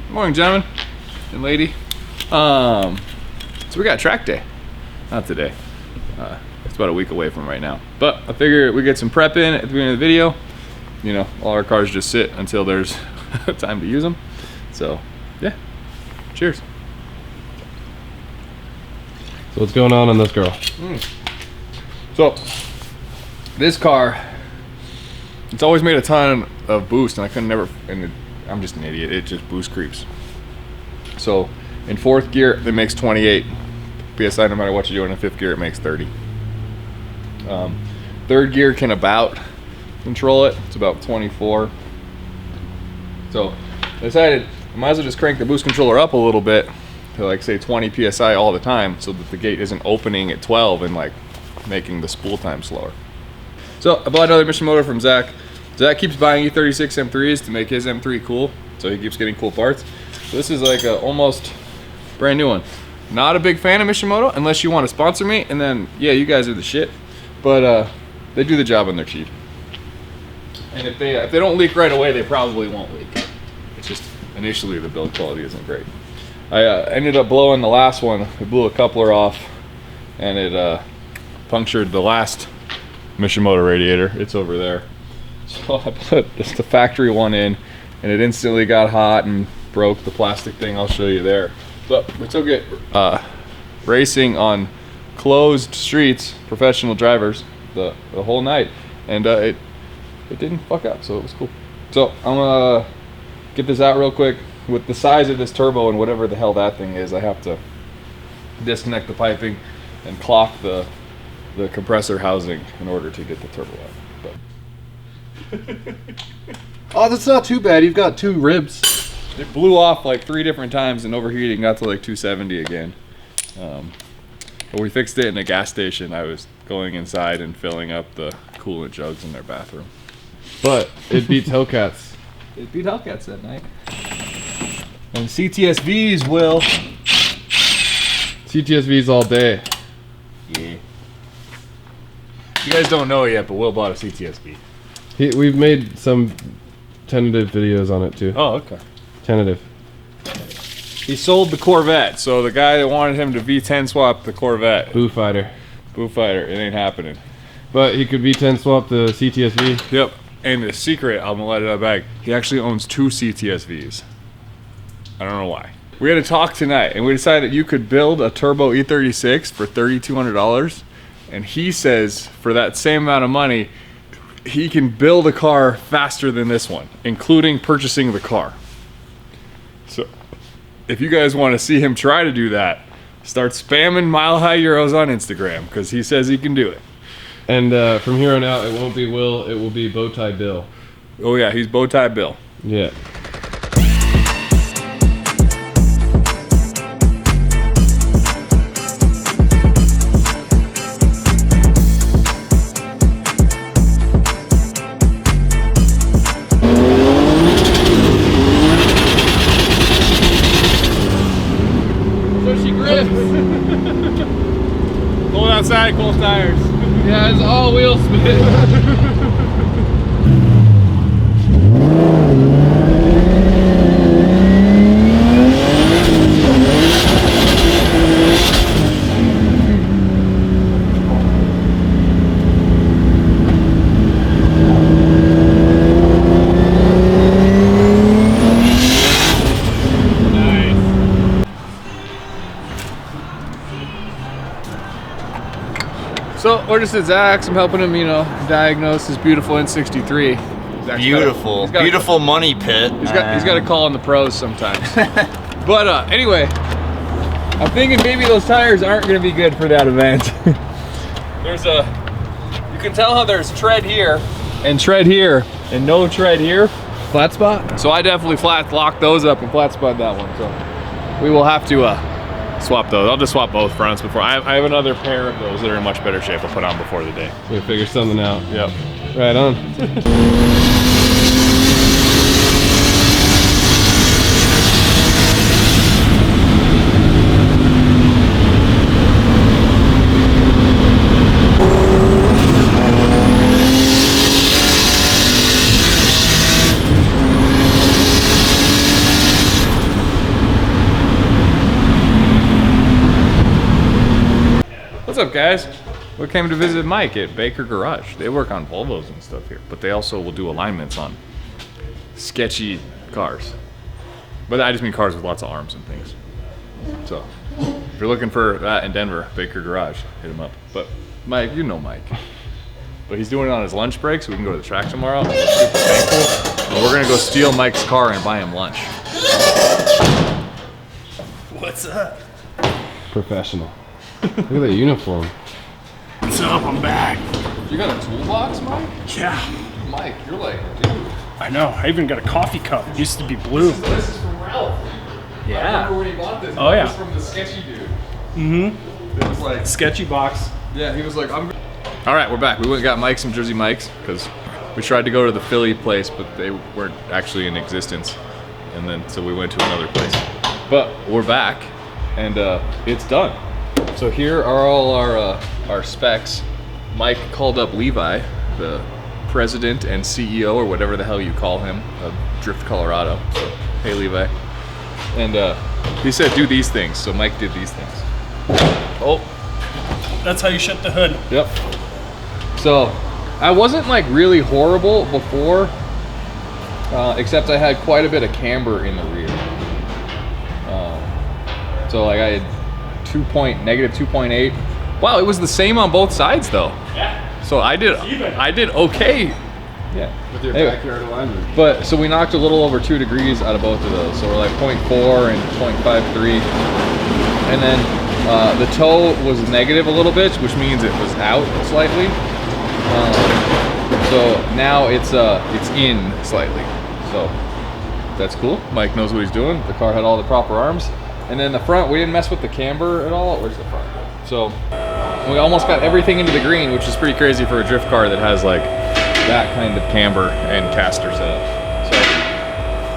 Morning, gentlemen and lady. So we got track day. Not today. It's about a week away from right now. But I figure we get some prep in at the beginning of the video. You know, all our cars just sit until there's time to use them. So, yeah. Cheers. So what's going on this girl? So, this car, it's always made a ton of boost, and I couldn't never, and I'm just an idiot, it just boost creeps. So, in fourth gear, it makes 28 PSI no matter what you do. In fifth gear, it makes 30. Third gear can about control it. It's about 24. So, I decided I might as well just crank the boost controller up a little bit to like say 20 PSI all the time so that the gate isn't opening at 12 and like making the spool time slower. So I bought another mission motor from Zach. Zach keeps buying E36 M3s to make his M3 cool, so he keeps getting cool parts. So this is like a almost brand new one. Not a big fan of mission moto unless you want to sponsor me, and then yeah, you guys are the shit. But they do the job and they're cheap. And if they don't leak right away, they probably won't leak. It's just initially the build quality isn't great. I ended up blowing the last one. It blew a coupler off, and it punctured the last mission motor radiator. It's over there. So I put just the factory one in, and it instantly got hot and broke the plastic thing. I'll show you there. But we took it racing on closed streets, professional drivers, the whole night, and it didn't fuck up, so it was cool. So I'm gonna get this out real quick. With the size of this turbo and whatever the hell that thing is, I have to disconnect the piping and clock the compressor housing in order to get the turbo out. But Oh, that's not too bad. You've got 2 ribs. it blew off like 3 different times and overheated and got to like 270 again. But we fixed it in a gas station. I was going inside and filling up the coolant jugs in their bathroom. But it beats Hellcats. It beat Hellcats that night. And CTSVs will. CTSVs all day. Yeah. You guys don't know it yet, but Will bought a CTSV. We've made some tentative videos on it too. Oh, okay. Tentative. He sold the Corvette, so the guy that wanted him to V10 swap the Corvette. Boo Fighter. Boo Fighter, it ain't happening. But he could V10 swap the CTSV. Yep. And the secret, I'm gonna let it out back. He actually owns 2 CTSVs. I don't know why. We had a talk tonight, and we decided that you could build a turbo E36 for $3,200, and he says for that same amount of money, he can build a car faster than this one, including purchasing the car. So, if you guys want to see him try to do that, start spamming Mile High Euros on Instagram, because he says he can do it. And from here on out, it won't be Will, it will be Bowtie Bill. Oh yeah, he's Bowtie Bill. Yeah. Going outside, cold tires. Yeah, it's all wheel spin. So we're just at Zach's. I'm helping him, you know, diagnose his beautiful N63. Beautiful money pit. He's got to call on the pros sometimes. But anyway, I'm thinking maybe those tires aren't going to be good for that event. You can tell how there's tread here and tread here and no tread here. Flat spot? So I definitely flat locked those up and flat spud that one. So we will have to swap those. I'll just swap both fronts before. I have another pair of those that are in much better shape I'll put on before the day. We'll figure something out. Yep. Right on. What's up, guys? We came to visit Mike at Baker Garage. They work on Volvos and stuff here, but they also will do alignments on sketchy cars. But I just mean cars with lots of arms and things. So, if you're looking for that in Denver, Baker Garage, hit him up. But Mike, you know Mike. But he's doing it on his lunch break, so we can go to the track tomorrow. And it's super thankful. And we're gonna go steal Mike's car and buy him lunch. What's up? Professional. Look at that uniform. What's up? I'm back. You got a toolbox, Mike? Yeah. Mike, you're like, dude. I know. I even got a coffee cup. It used to be blue. This is from Ralph. Yeah. I remember when he bought this. Oh, yeah. It was from the sketchy dude. Mm-hmm. It was like, Sketchy box. yeah, he was like, I'm. All right, we're back. We went and got Mike some Jersey Mikes because we tried to go to the Philly place, but they weren't actually in existence. And then, so we went to another place. But we're back, and it's done. So here are all our specs. Mike called up Levi, the president and CEO, or whatever the hell you call him, of Drift Colorado. So, hey, Levi. And he said, do these things. So Mike did these things. Oh. That's how you shut the hood. Yep. So I wasn't like really horrible before, except I had quite a bit of camber in the rear. So like I had negative 2.8. Wow, it was the same on both sides though. Yeah. So I did okay. Yeah. With your Anyway. backyard alignment. But so we knocked a little over 2 degrees out of both of those. So we're like 0.4 and 0.53. And then the toe was negative a little bit, which means it was out slightly. So now it's in slightly. So that's cool. Mike knows what he's doing. The car had all the proper arms. And then the front, we didn't mess with the camber at all. Where's the front? So we almost got everything into the green, which is pretty crazy for a drift car that has like that kind of camber and caster setup. So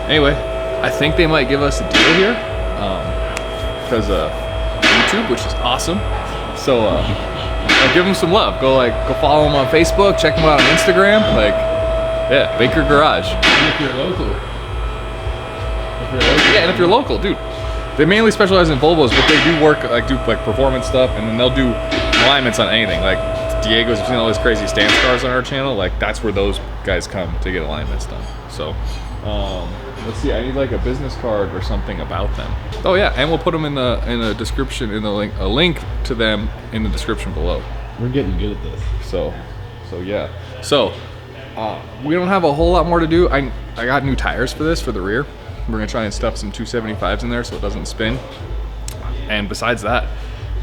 anyway, I think they might give us a deal here because YouTube, which is awesome. So give them some love. Go follow them on Facebook. Check them out on Instagram. Like, yeah, Baker Garage. And if you're local. Yeah, and if you're local, dude. They mainly specialize in Volvos, but they do work do performance stuff, and then they'll do alignments on anything. Like Diego's seen all those crazy stance cars on our channel. Like that's where those guys come to get alignments done. So let's see. I need like a business card or something about them. Oh yeah, and we'll put them in the description in the link. A link to them in the description below. We're getting good at this. So yeah. So we don't have a whole lot more to do. I got new tires for this for the rear. We're gonna try and stuff some 275s in there so it doesn't spin. And besides that,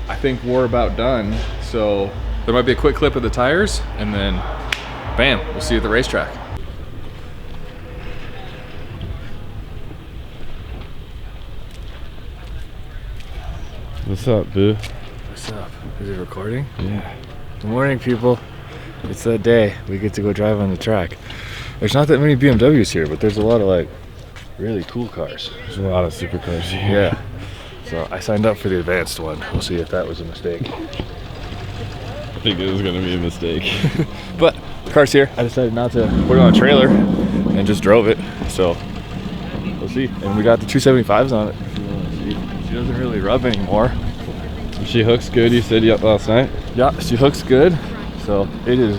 I think we're about done. So there might be a quick clip of the tires, and then bam, we'll see you at the racetrack. What's up, boo? What's up? Is it recording? Yeah. Good morning, people. It's that day. We get to go drive on the track. There's not that many BMWs here, but there's a lot of like really cool cars. There's a lot of supercars here. Yeah. So I signed up for the advanced one. We'll see if that was a mistake. I think it was gonna be a mistake. But the car's here. I decided not to put it on a trailer and just drove it. So we'll see. And we got the 275s on it. If you want to see. She doesn't really rub anymore. She hooks good, you said last night? Yeah, she hooks good. So it is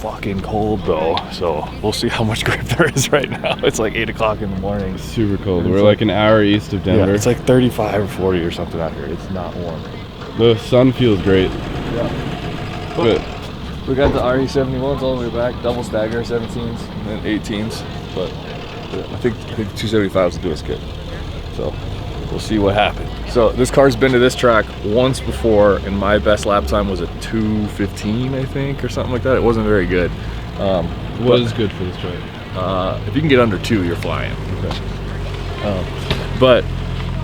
fucking cold though. So we'll see how much grip there is right now. It's like 8 o'clock in the morning. It's super cold. We're like an hour east of Denver. Yeah, it's like 35 or 40 or something out here. It's not warm. The sun feels great. Yeah. But We got the RE71s all the way back, double stagger 17s and then 18s. But I think 275s will do us good. So we'll see what happens. So this car's been to this track once before, and my best lap time was a 2:15, I think, or something like that. It wasn't very good. what is good for this track? If you can get under 2, you're flying. Okay. But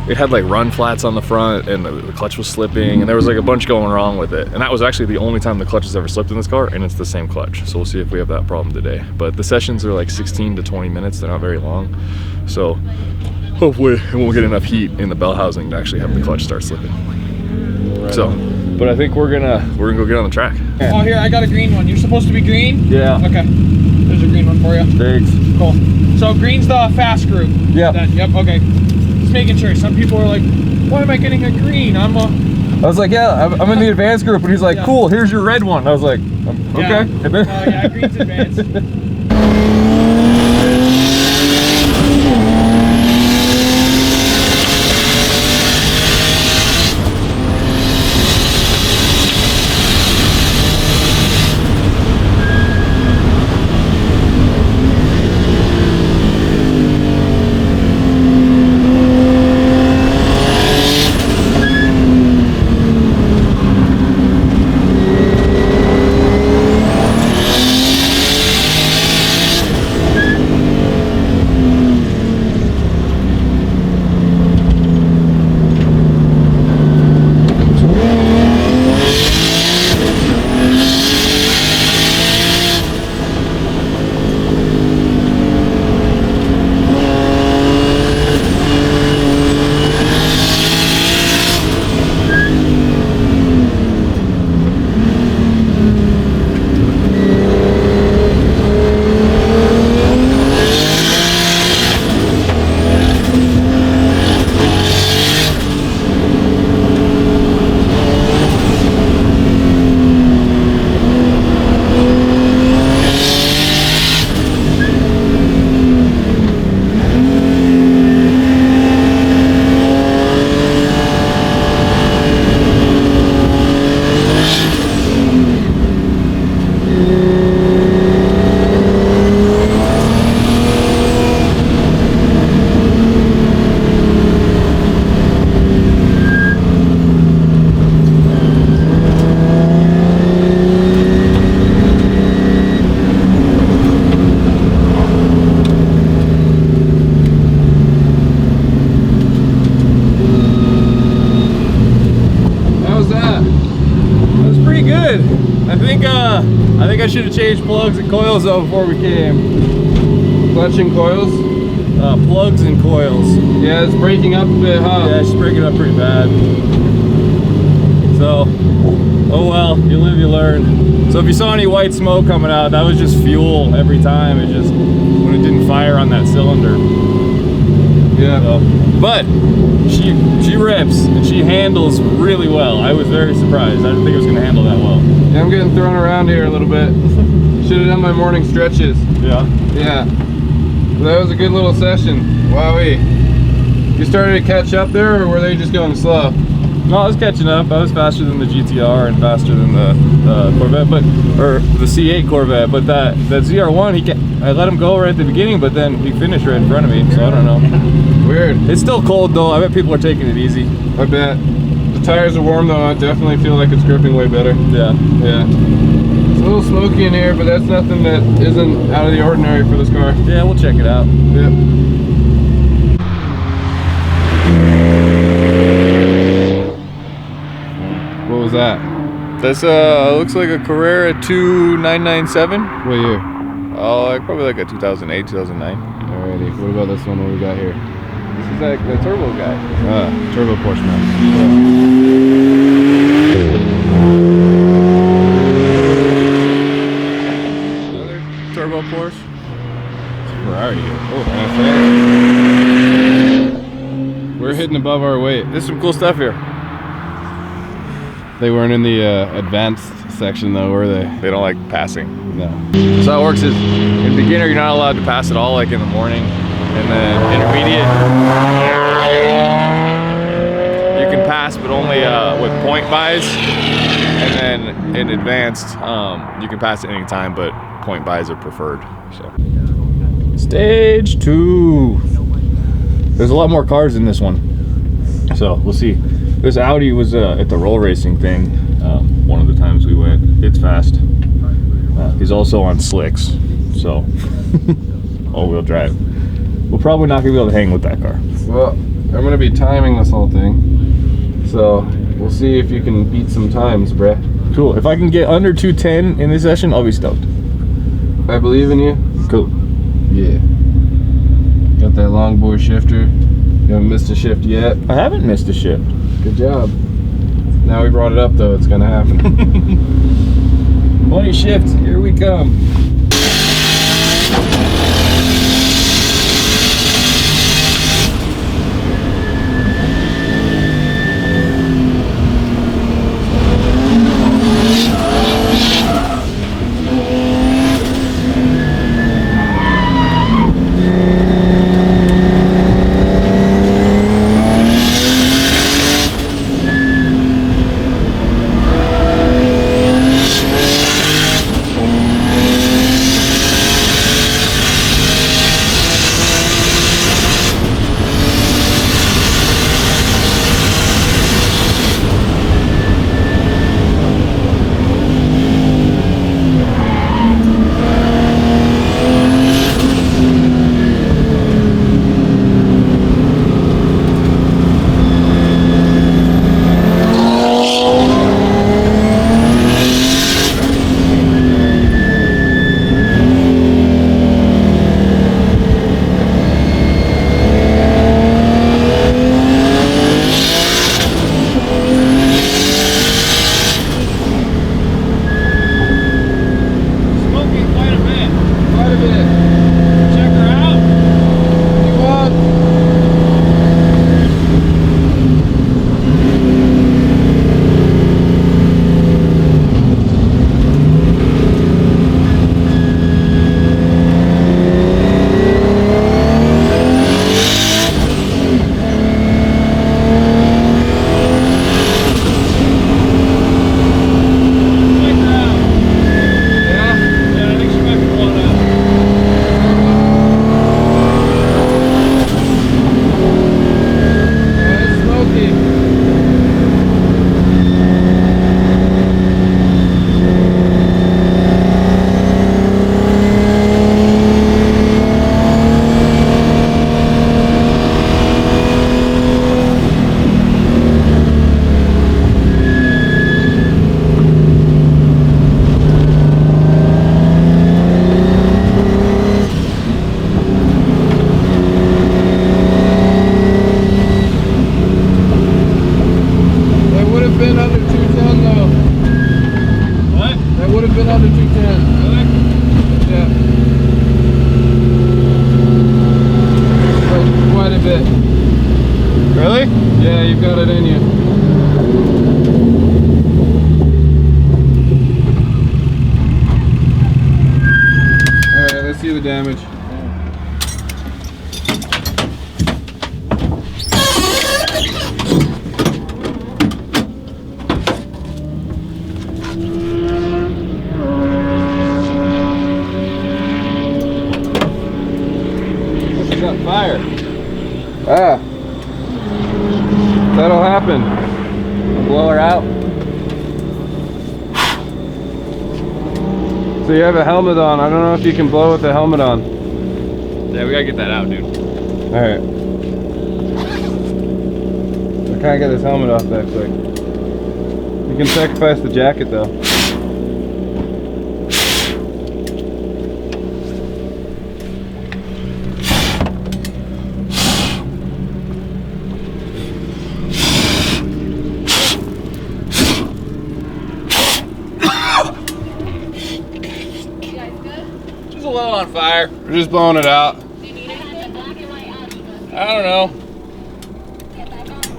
it had like run flats on the front, and the clutch was slipping, and there was like a bunch going wrong with it. And that was actually the only time the clutch has ever slipped in this car, and it's the same clutch. So we'll see if we have that problem today. But the sessions are like 16 to 20 minutes. They're not very long. So hopefully we'll get enough heat in the bell housing to actually have the clutch start slipping. Right So, on. but I think we're gonna go get on the track. Oh, here, I got a green one. You're supposed to be green? Yeah. Okay. There's a green one for you. Thanks. Cool. So green's the fast group. Yeah. Then, yep, okay. making sure. Some people are like, why am I getting a green? I was like, yeah, I'm in the advanced group, and he's like, cool, here's your red one. I was like, okay. Oh yeah, green's advanced. I think I should have changed plugs and coils though before we came. Clutch and coils? Plugs and coils. Yeah, it's breaking up a bit, huh? Yeah, it's breaking up pretty bad. So, oh well, you live, you learn. So if you saw any white smoke coming out, that was just fuel every time. It just, when it didn't fire on that cylinder. Yeah. So, but she rips and she handles really well. I was very surprised. I didn't think it was going to handle that well. Yeah, I'm getting thrown around here a little bit. Should have done my morning stretches. Yeah. Yeah. So that was a good little session. Wowee. You started to catch up there, or were they just going slow? No, I was catching up. I was faster than the GTR and faster than the Corvette, or the C8 Corvette. But that ZR1, I let him go right at the beginning, but then he finished right in front of me. So I don't know. Weird. It's still cold though. I bet people are taking it easy. I bet. The tires are warm though. I definitely feel like it's gripping way better. Yeah. Yeah. It's a little smoky in here, but that's nothing that isn't out of the ordinary for this car. Yeah, we'll check it out. Yep. What was that? This looks like a Carrera 2997. What year? Oh, probably like a 2008, 2009. Alrighty. What about this one? What we got here? This is like the turbo guy. Turbo Porsche man. Another turbo Porsche. Ferrari. Oh, we're hitting above our weight. There's some cool stuff here. They weren't in the advanced section though, were they? They don't like passing. No. So how it works is, in beginner, you're not allowed to pass at all, like in the morning. And then intermediate, you can pass, but only with point buys. And then in advanced, you can pass at any time, but point buys are preferred. So, stage 2. There's a lot more cars in this one, so we'll see. This Audi was at the roll racing thing one of the times we went. It's fast. He's also on slicks, so all-wheel drive. We're probably not gonna be able to hang with that car. Well, I'm gonna be timing this whole thing, so we'll see if you can beat some times, bruh. Cool. If I can get under 210 in this session, I'll be stoked. I believe in you. Cool. Yeah. Got that long bore shifter. You haven't missed a shift yet. I haven't missed a shift. Good job. Now we brought it up though, it's gonna happen. Money shift, here we come. it. Really? Yeah, you've got it in you. Alright, let's see the damage. It's got fire. Ah. That'll happen. Blow her out. So you have a helmet on. I don't know if you can blow with the helmet on. Yeah, we gotta get that out, dude. Alright. I can't get this helmet off that quick. You can sacrifice the jacket though. Just a little on fire. We're just blowing it out. I don't know.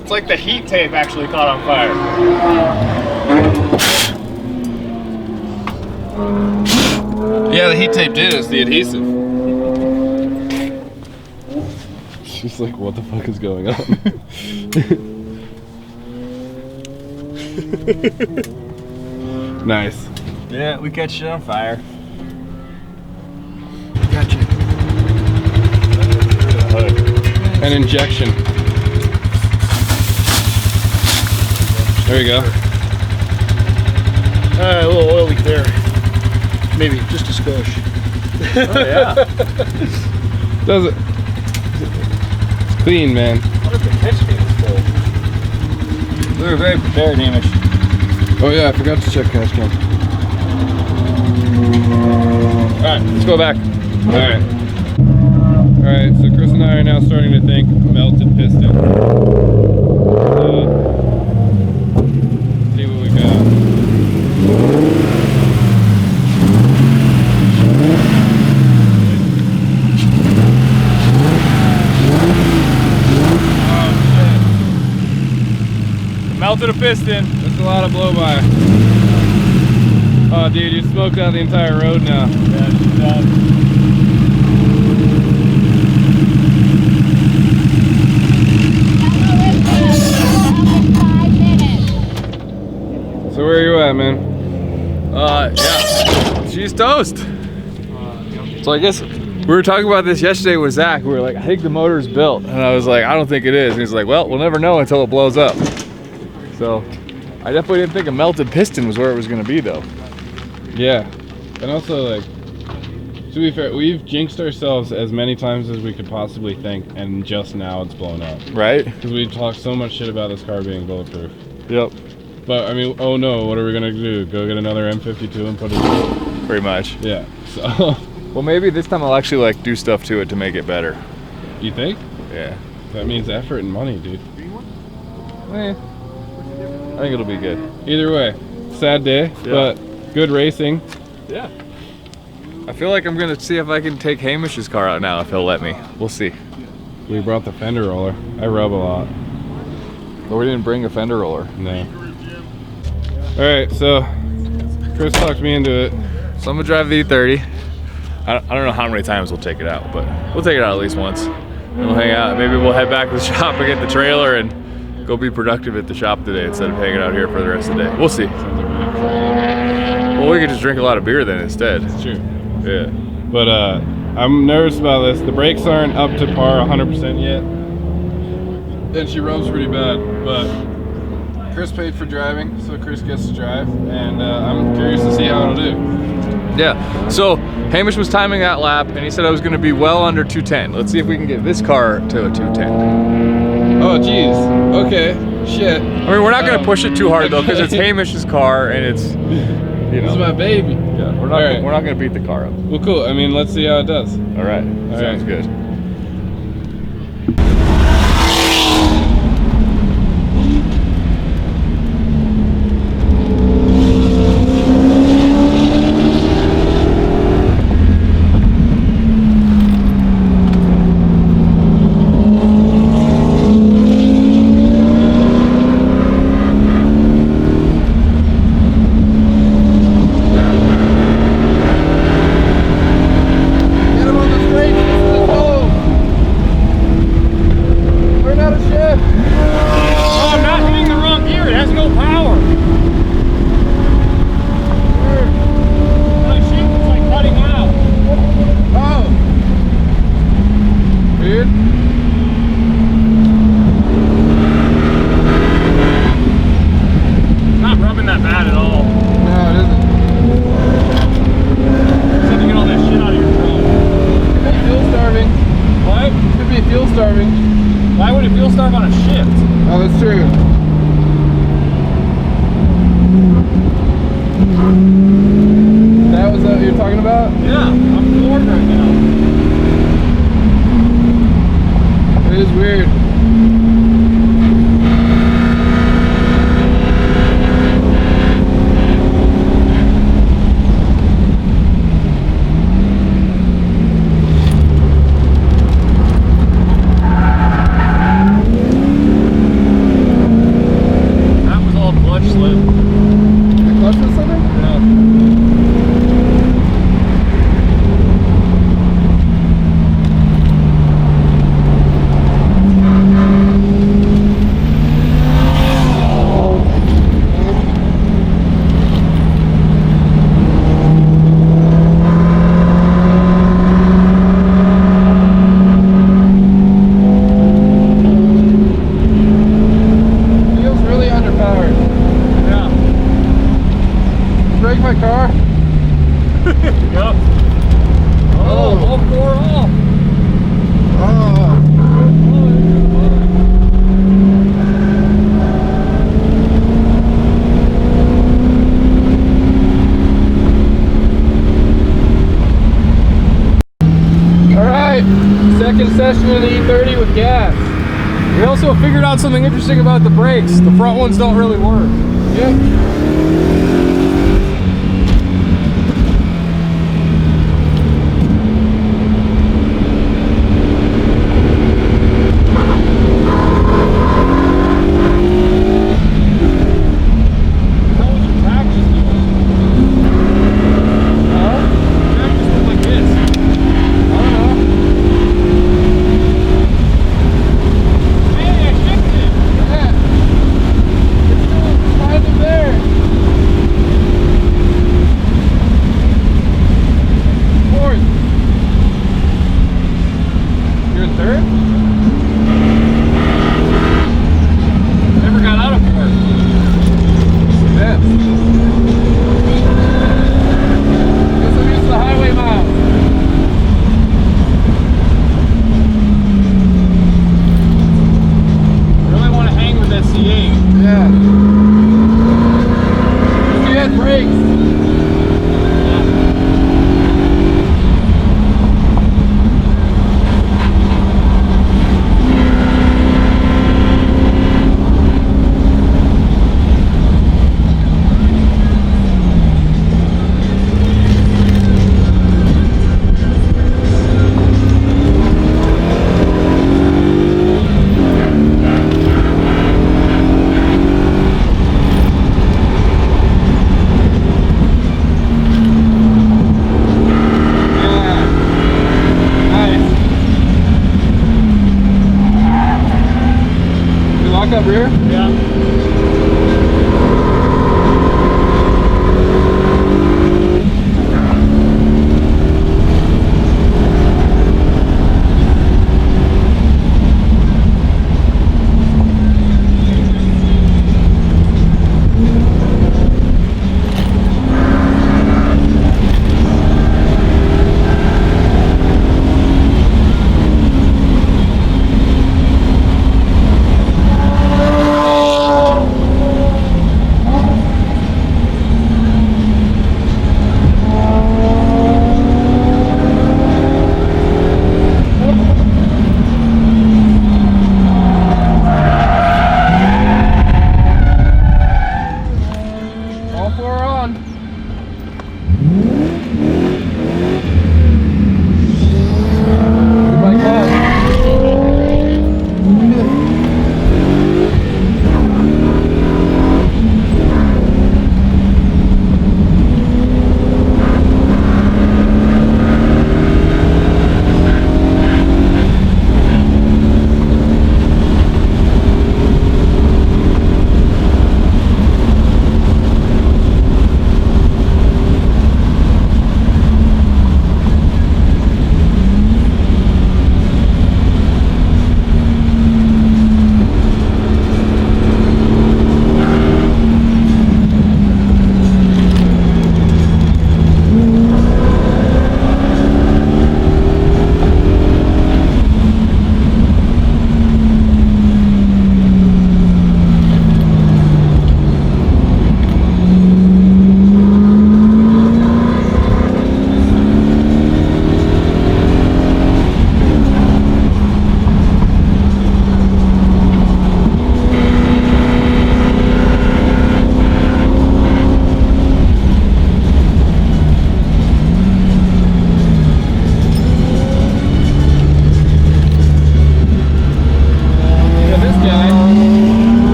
It's like the heat tape actually caught on fire. Yeah, the heat tape did. It's the adhesive. She's like, what the fuck is going on? Nice. Yeah, we catch shit on fire. Gotcha. An injection. There you go. A little oil leak there. Maybe just a skosh. Oh yeah. Does it? It's clean, man. What if the catch can is full? We were very prepared, Hamish. Oh yeah, I forgot to check catch can. Alright, let's go back. Alright. Alright, so Chris and I are now starting to think melted piston. See what we got. Melted a piston. That's a lot of blow by. Oh dude, you smoked out the entire road now. Yeah, she's done. So where are you at, man? Yeah. She's toast. So I guess we were talking about this yesterday with Zach. We were like, I think the motor's built. And I was like, I don't think it is. And he's like, well, we'll never know until it blows up. So I definitely didn't think a melted piston was where it was going to be, though. Yeah. And also, like, to be fair, we've jinxed ourselves as many times as we could possibly think, and just now it's blown up. Right? Because we talked so much shit about this car being bulletproof. Yep. But, I mean, oh no, what are we going to do? Go get another M52 and put it in? Pretty much. Yeah, so... Well, maybe this time I'll actually, like, do stuff to it to make it better. You think? Yeah. That means effort and money, dude. I think it'll be good. Either way, sad day, but good racing. Yeah. I feel like I'm gonna see if I can take Hamish's car out now if he'll let me. We'll see. We brought the fender roller. I rub a lot. But we didn't bring a fender roller. No. Alright, so Chris talked me into it. So I'm gonna drive the E30. I don't know how many times we'll take it out, but we'll take it out at least once. And we'll hang out. Maybe we'll head back to the shop and get the trailer and go be productive at the shop today instead of hanging out here for the rest of the day. We'll see. Sounds like we need Well, we could just drink a lot of beer then instead. It's true. Yeah. But I'm nervous about this. The brakes aren't up to par 100% yet. And she rubs pretty bad, but Chris paid for driving, so Chris gets to drive, and I'm curious to see how it'll do. Yeah, so Hamish was timing that lap and he said I was gonna be well under 210. Let's see if we can get this car to a 210. Oh geez, okay, shit. I mean, we're not gonna push it too hard though, because it's Hamish's car and it's, you This is know. my baby. Yeah, we're not gonna beat the car up. Well, cool. I mean, let's see how it does. All right, sounds good. Why would it fuel starve on a shift? Oh, that's true. That was what you're talking about? Yeah, I'm bored right now. It is weird. That was all clutch slip. The clutch was slipping? Yeah. Feels really underpowered. Yeah. Break my car? Yep. Oh, all four off. Oh. Alright, second session of the E30 with gas. We also figured out something interesting about the brakes. The front ones don't really work. Yep. How would you practice doing? Practice them like this. I don't know. Hey, I shifted. Yeah. It's still kind of there. Fourth. You're in third? Never got out of fourth. Yeah. Guess I'm used to the highway miles. Really want to hang with that C8. Yeah. If you had brakes. Up rear? Yeah.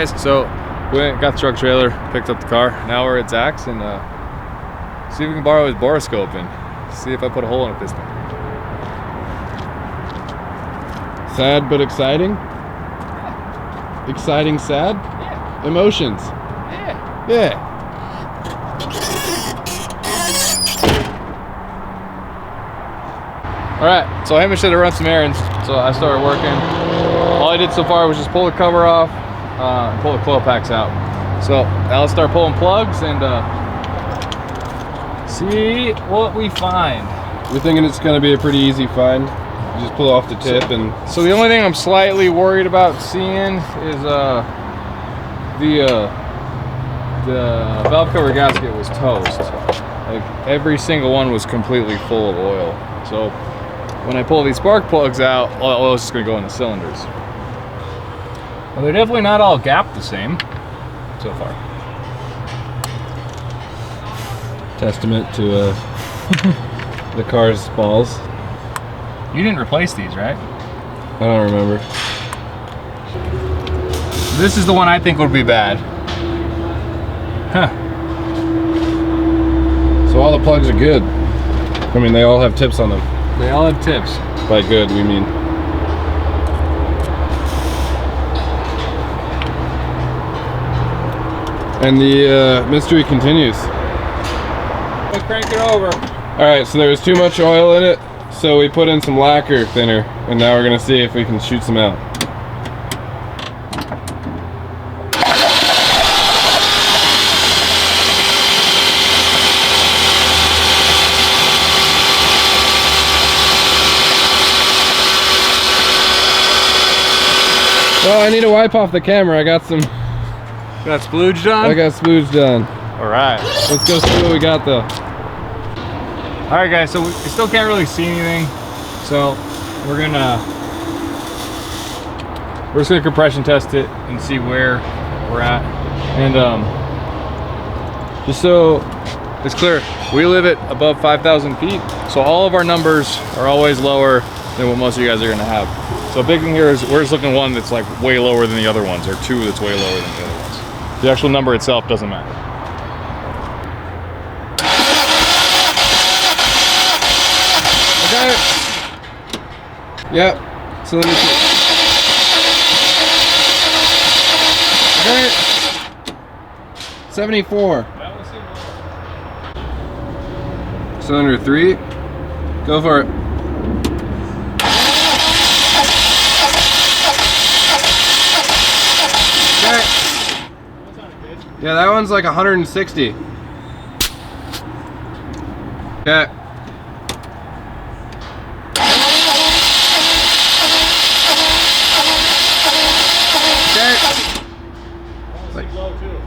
guys, so we got the truck trailer, picked up the car. Now we're at Zach's and see if we can borrow his borescope and see if I put a hole in a piston. Sad but exciting? Exciting, sad? Yeah. Emotions? Yeah. Yeah. Alright, so Hamish said to run some errands, so I started working. All I did so far was just pull the cover off, and pull the coil packs out. So now let's start pulling plugs and see what we find. We're thinking it's gonna be a pretty easy find. You just pull off the tip and... So the only thing I'm slightly worried about seeing is the valve cover gasket was toast. Like every single one was completely full of oil. So when I pull these spark plugs out, all the oil is just gonna go in the cylinders. Well, they're definitely not all gapped the same so far. Testament to the car's balls. You didn't replace these, right? I don't remember. This is the one I think would be bad. Huh. So all the plugs are good. I mean, they all have tips on them. They all have tips. By good, we mean. And the mystery continues. Let's crank it over. All right, so there was too much oil in it, so we put in some lacquer thinner, and now we're gonna see if we can shoot some out. Well, I need to wipe off the camera. I got some. Got splooged on? I got spooge done. All right. Let's go see what we got though. All right, guys. So we still can't really see anything. So we're just gonna compression test it and see where we're at. And just so it's clear, we live at above 5,000 feet. So all of our numbers are always lower than what most of you guys are gonna have. So a big thing here is we're just looking at one that's like way lower than the other ones, or two that's way lower than the other ones. The actual number itself doesn't matter. Okay. Yep. So let me see. Okay. 74. Cylinder 3. Go for it. Okay. Yeah, that one's like 160. Okay. Like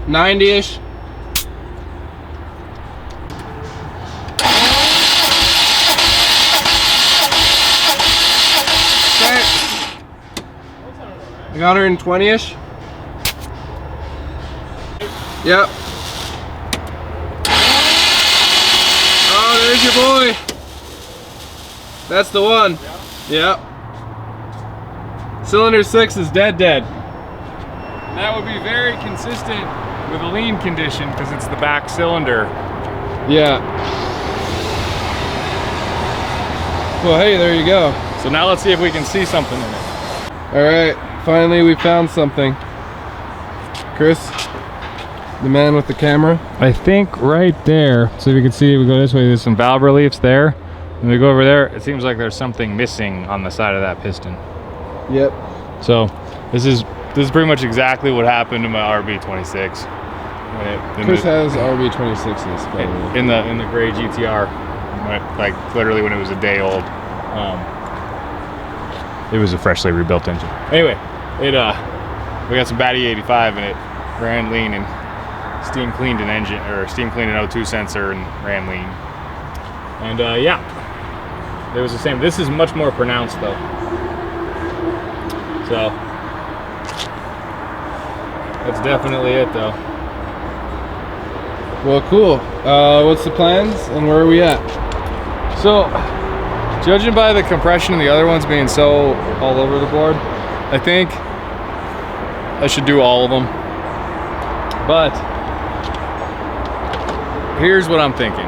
90-ish. Okay. Like 120-ish. Yep. Oh, there's your boy. That's the one. Yep. Cylinder 6 is dead. That would be very consistent with a lean condition because it's the back cylinder. Yeah. Well, hey, there you go. So now let's see if we can see something in it. All right, finally we found something. Chris, the man with the camera. I think right there, so if you can see, we go this way, there's some valve reliefs there. And we go over there, it seems like there's something missing on the side of that piston. Yep. So this is pretty much exactly what happened to my RB26. Chris has RB26s, by the way. In the gray GTR, like literally when it was a day old. It was a freshly rebuilt engine. Anyway, we got some bad E85 in it, ran lean and steam cleaned an engine, or steam cleaned an O2 sensor and ran lean. And yeah, it was the same. This is much more pronounced though. So that's definitely it though. Well, cool. What's the plans and where are we at? So, judging by the compression of the other ones being so all over the board, I think I should do all of them. But here's what I'm thinking.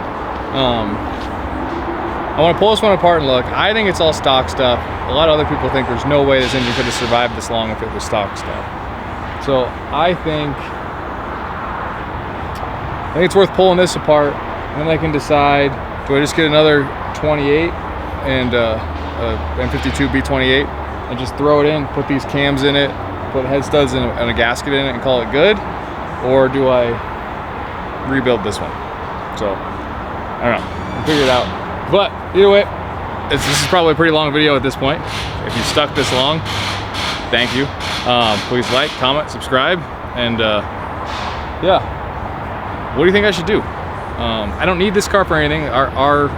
I want to pull this one apart and look. I think it's all stock stuff. A lot of other people think there's no way this engine could have survived this long if it was stock stuff. So I think it's worth pulling this apart, and then I can decide, do I just get another 28 and M52 B28 and just throw it in, put these cams in it, put head studs and a gasket in it and call it good? Or do I rebuild this one? So, I don't know, I'll figure it out. But either way, this is probably a pretty long video at this point. If you stuck this long, thank you. Please like, comment, subscribe, and yeah. What do you think I should do? I don't need this car for anything. Our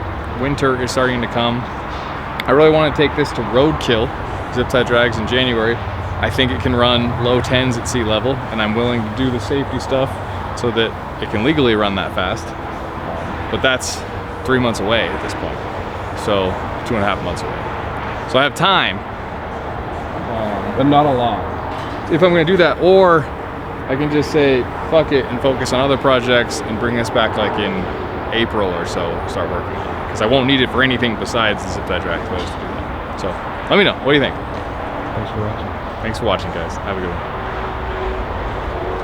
winter is starting to come. I really want to take this to roadkill, zip tie drags in January. I think it can run low 10s at sea level, and I'm willing to do the safety stuff so that it can legally run that fast. But that's 3 months away at this point. So 2.5 months away. So I have time. But not a lot. If I'm gonna do that, or I can just say, fuck it, and focus on other projects and bring this back like in April or so, start working on it. Because I won't need it for anything besides the zip tie drag to do that. So let me know, what do you think? Thanks for watching. Thanks for watching, guys. Have a good one.